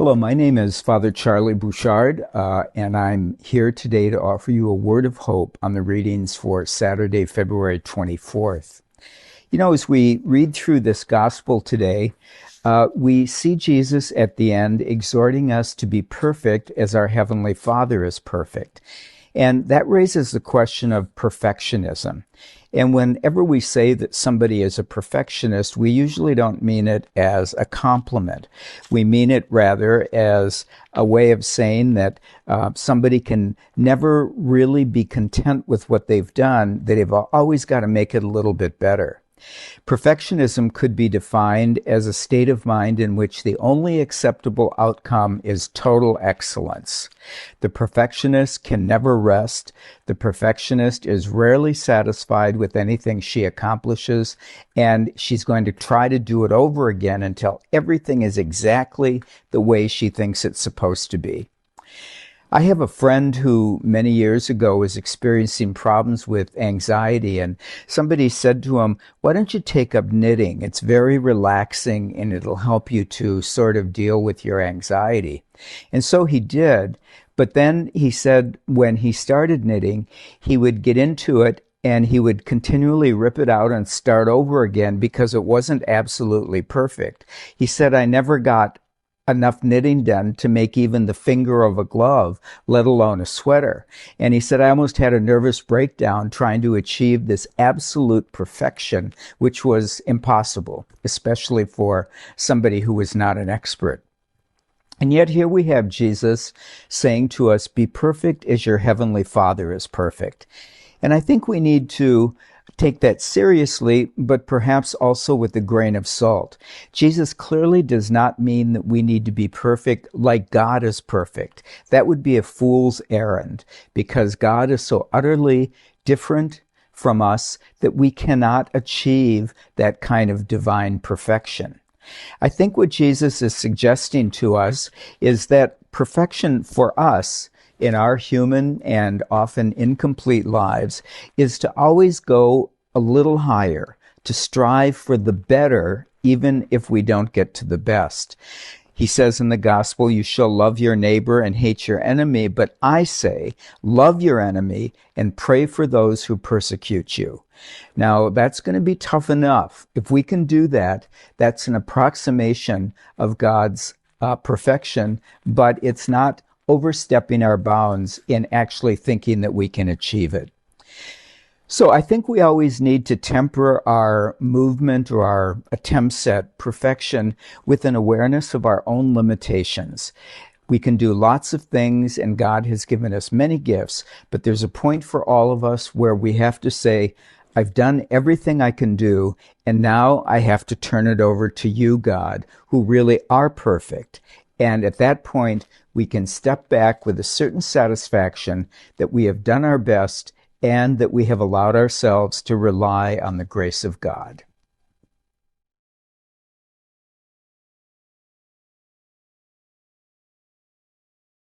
Hello, my name is Father Charlie Bouchard, and I'm here today to offer you a word of hope on the readings for Saturday, February 24th. You know, as we read through this gospel today, we see Jesus at the end exhorting us to be perfect as our Heavenly Father is perfect. And that raises the question of perfectionism. And whenever we say that somebody is a perfectionist, we usually don't mean it as a compliment. We mean it rather as a way of saying that somebody can never really be content with what they've done, that they've always got to make it a little bit better. Perfectionism could be defined as a state of mind in which the only acceptable outcome is total excellence. The perfectionist can never rest. The perfectionist is rarely satisfied with anything she accomplishes, and she's going to try to do it over again until everything is exactly the way she thinks it's supposed to be. I have a friend who many years ago was experiencing problems with anxiety, and somebody said to him, "Why don't you take up knitting? It's very relaxing and it'll help you to sort of deal with your anxiety." And so he did, but then he said when he started knitting, he would get into it and he would continually rip it out and start over again because it wasn't absolutely perfect. He said, "I never got enough knitting done to make even the finger of a glove, let alone a sweater." And he said, "I almost had a nervous breakdown trying to achieve this absolute perfection, which was impossible, especially for somebody who was not an expert." And yet here we have Jesus saying to us, "Be perfect as your heavenly Father is perfect." And I think we need to take that seriously, but perhaps also with a grain of salt. Jesus clearly does not mean that we need to be perfect like God is perfect. That would be a fool's errand, because God is so utterly different from us that we cannot achieve that kind of divine perfection. I think what Jesus is suggesting to us is that perfection for us in our human and often incomplete lives is to always go a little higher, to strive for the better, even if we don't get to the best. He says in the gospel, "You shall love your neighbor and hate your enemy, but I say, love your enemy and pray for those who persecute you." Now, that's going to be tough enough. If we can do that, that's an approximation of God's perfection, but it's not overstepping our bounds in actually thinking that we can achieve it. So I think we always need to temper our movement or our attempts at perfection with an awareness of our own limitations. We can do lots of things, and God has given us many gifts, but there's a point for all of us where we have to say, "I've done everything I can do, and now I have to turn it over to you, God, who really are perfect." And at that point, we can step back with a certain satisfaction that we have done our best and that we have allowed ourselves to rely on the grace of God.